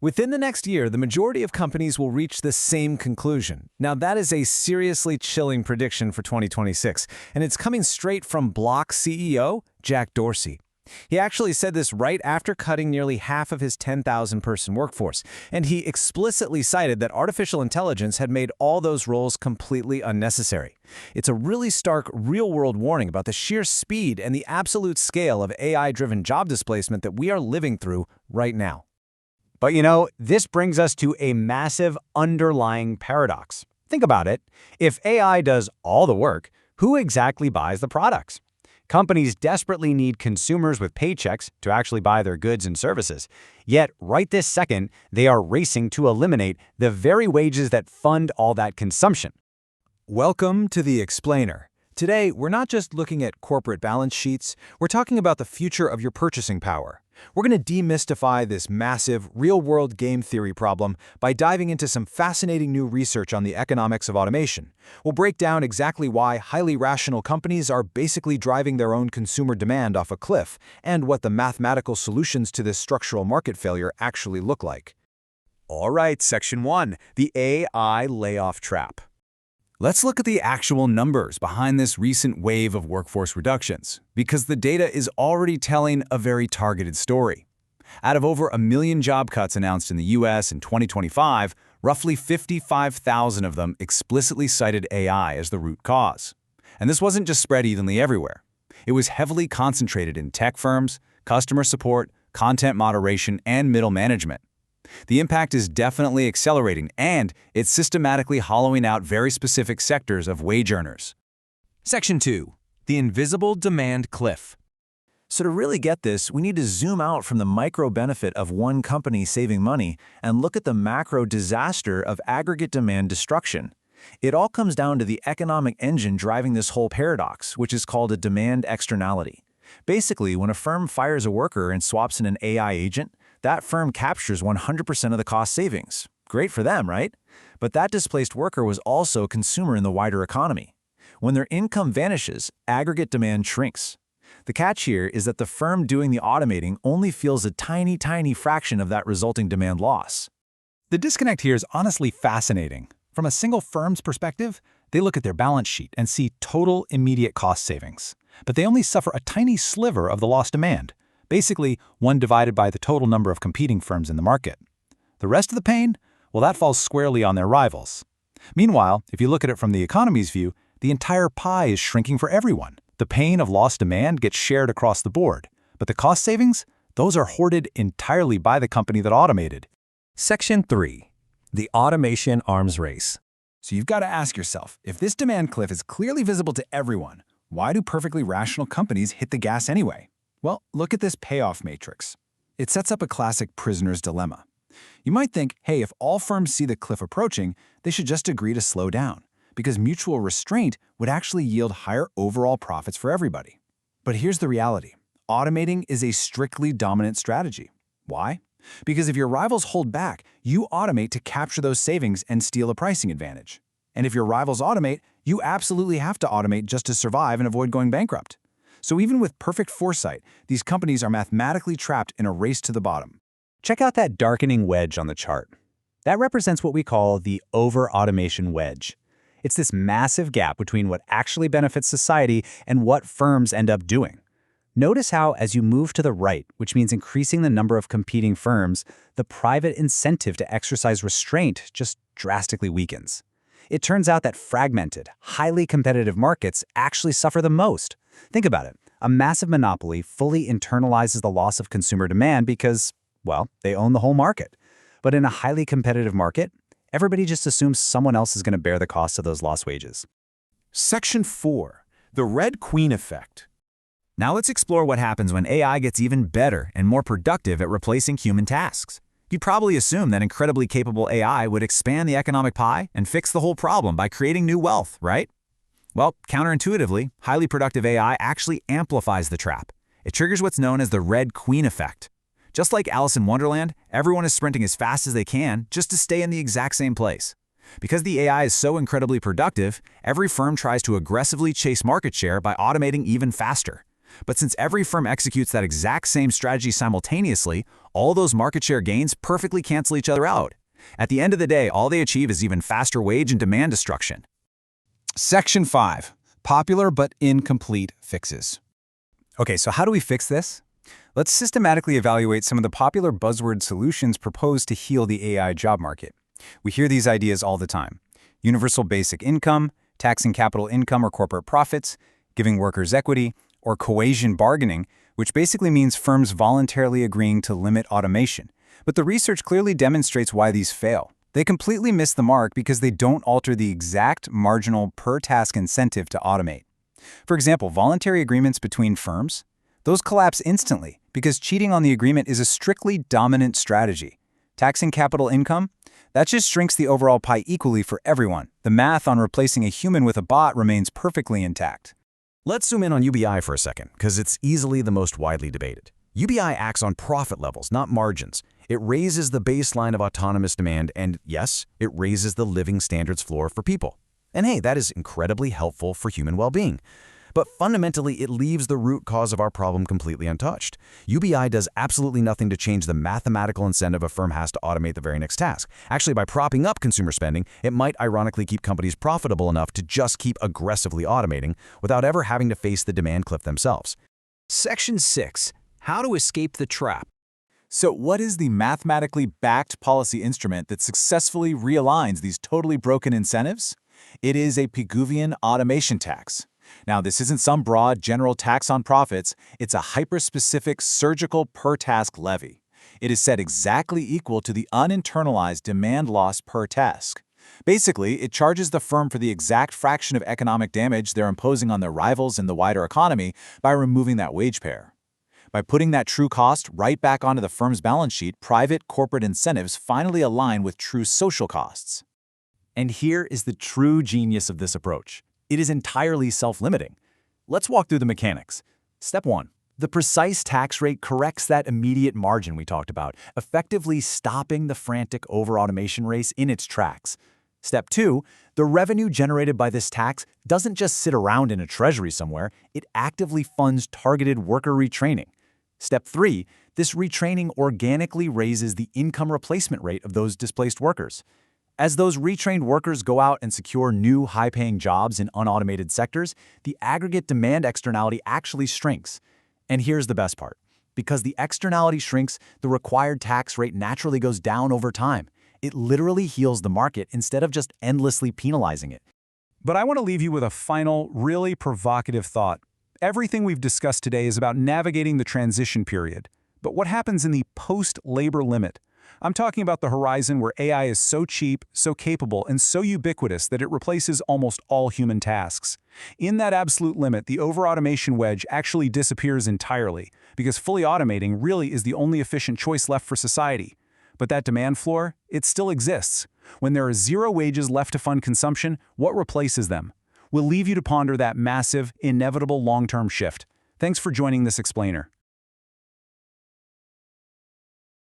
Within the next year, the majority of companies will reach the same conclusion. Now, that is a seriously chilling prediction for 2026, and it's coming straight from Block CEO Jack Dorsey. He actually said this right after cutting nearly half of his 10,000-person workforce, and he explicitly cited that artificial intelligence had made all those roles completely unnecessary. It's a really stark, real-world warning about the sheer speed and the absolute scale of AI-driven job displacement that we are living through right now. But this brings us to a massive underlying paradox. Think about it. If AI does all the work, who exactly buys the products? Companies desperately need consumers with paychecks to actually buy their goods and services. Yet, right this second, they are racing to eliminate the very wages that fund all that consumption. Welcome to The Explainer. Today, we're not just looking at corporate balance sheets, we're talking about the future of your purchasing power. We're going to demystify this massive, real-world game theory problem by diving into some fascinating new research on the economics of automation. We'll break down exactly why highly rational companies are basically driving their own consumer demand off a cliff, and what the mathematical solutions to this structural market failure actually look like. All right, Section 1, the AI layoff trap. Let's look at the actual numbers behind this recent wave of workforce reductions, because the data is already telling a very targeted story. Out of over 1 million job cuts announced in the US in 2025, roughly 55,000 of them explicitly cited AI as the root cause. And this wasn't just spread evenly everywhere. It was heavily concentrated in tech firms, customer support, content moderation, and middle management. The impact is definitely accelerating, and it's systematically hollowing out very specific sectors of wage earners. Section 2. The invisible demand cliff. So to really get this, we need to zoom out from the micro benefit of one company saving money and look at the macro disaster of aggregate demand destruction. It all comes down to the economic engine driving this whole paradox, which is called a demand externality. Basically, when a firm fires a worker and swaps in an AI agent, that firm captures 100% of the cost savings. Great for them, right? But that displaced worker was also a consumer in the wider economy. When their income vanishes, aggregate demand shrinks. The catch here is that the firm doing the automating only feels a tiny, tiny fraction of that resulting demand loss. The disconnect here is honestly fascinating. From a single firm's perspective, they look at their balance sheet and see total immediate cost savings. But they only suffer a tiny sliver of the lost demand. Basically, 1 divided by the total number of competing firms in the market. The rest of the pain? Well, that falls squarely on their rivals. Meanwhile, if you look at it from the economy's view, the entire pie is shrinking for everyone. The pain of lost demand gets shared across the board, but the cost savings? Those are hoarded entirely by the company that automated. Section 3. The automation arms race. So you've got to ask yourself, if this demand cliff is clearly visible to everyone, why do perfectly rational companies hit the gas anyway? Well, look at this payoff matrix. It sets up a classic prisoner's dilemma. You might think, hey, if all firms see the cliff approaching, they should just agree to slow down, because mutual restraint would actually yield higher overall profits for everybody. But here's the reality. Automating is a strictly dominant strategy. Why? Because if your rivals hold back, you automate to capture those savings and steal a pricing advantage. And if your rivals automate, you absolutely have to automate just to survive and avoid going bankrupt. So even with perfect foresight, these companies are mathematically trapped in a race to the bottom. Check out that darkening wedge on the chart. That represents what we call the over-automation wedge. It's this massive gap between what actually benefits society and what firms end up doing. Notice how, as you move to the right, which means increasing the number of competing firms, the private incentive to exercise restraint just drastically weakens. It turns out that fragmented, highly competitive markets actually suffer the most. Think about it. A massive monopoly fully internalizes the loss of consumer demand because, well, they own the whole market. But in a highly competitive market, everybody just assumes someone else is going to bear the cost of those lost wages. Section 4. The Red Queen Effect. Now let's explore what happens when AI gets even better and more productive at replacing human tasks. You'd probably assume that incredibly capable AI would expand the economic pie and fix the whole problem by creating new wealth, right? Well, counterintuitively, highly productive AI actually amplifies the trap. It triggers what's known as the Red Queen Effect. Just like Alice in Wonderland, everyone is sprinting as fast as they can just to stay in the exact same place. Because the AI is so incredibly productive, every firm tries to aggressively chase market share by automating even faster. But since every firm executes that exact same strategy simultaneously, all those market share gains perfectly cancel each other out. At the end of the day, all they achieve is even faster wage and demand destruction. Section 5. Popular but incomplete fixes. Okay, so how do we fix this? Let's systematically evaluate some of the popular buzzword solutions proposed to heal the AI job market. We hear these ideas all the time. Universal basic income, taxing capital income or corporate profits, giving workers equity, or cohesion bargaining, which basically means firms voluntarily agreeing to limit automation. But the research clearly demonstrates why these fail. They completely miss the mark because they don't alter the exact marginal per-task incentive to automate. For example, voluntary agreements between firms, those collapse instantly because cheating on the agreement is a strictly dominant strategy. Taxing capital income? That just shrinks the overall pie equally for everyone. The math on replacing a human with a bot remains perfectly intact. Let's zoom in on UBI for a second, because it's easily the most widely debated. UBI acts on profit levels, not margins. It raises the baseline of autonomous demand, and yes, it raises the living standards floor for people. And hey, that is incredibly helpful for human well-being. But fundamentally, it leaves the root cause of our problem completely untouched. UBI does absolutely nothing to change the mathematical incentive a firm has to automate the very next task. Actually, by propping up consumer spending, it might ironically keep companies profitable enough to just keep aggressively automating without ever having to face the demand cliff themselves. Section 6. How to escape the trap. So what is the mathematically backed policy instrument that successfully realigns these totally broken incentives? It is a Pigouvian automation tax. Now, this isn't some broad general tax on profits, it's a hyper-specific surgical per-task levy. It is set exactly equal to the uninternalized demand loss per task. Basically, it charges the firm for the exact fraction of economic damage they're imposing on their rivals in the wider economy by removing that wage pair. By putting that true cost right back onto the firm's balance sheet, private corporate incentives finally align with true social costs. And here is the true genius of this approach. It is entirely self-limiting. Let's walk through the mechanics. Step 1. The precise tax rate corrects that immediate margin we talked about, effectively stopping the frantic over-automation race in its tracks. Step 2. The revenue generated by this tax doesn't just sit around in a treasury somewhere, it actively funds targeted worker retraining. Step 3. This retraining organically raises the income replacement rate of those displaced workers. As those retrained workers go out and secure new high-paying jobs in unautomated sectors, the aggregate demand externality actually shrinks. And here's the best part. Because the externality shrinks, the required tax rate naturally goes down over time. It literally heals the market instead of just endlessly penalizing it. But I want to leave you with a final, really provocative thought. Everything we've discussed today is about navigating the transition period. But what happens in the post-labor limit? I'm talking about the horizon where AI is so cheap, so capable, and so ubiquitous that it replaces almost all human tasks. In that absolute limit, the over-automation wedge actually disappears entirely, because fully automating really is the only efficient choice left for society. But that demand floor, it still exists. When there are zero wages left to fund consumption, what replaces them? We'll leave you to ponder that massive, inevitable long-term shift. Thanks for joining this explainer.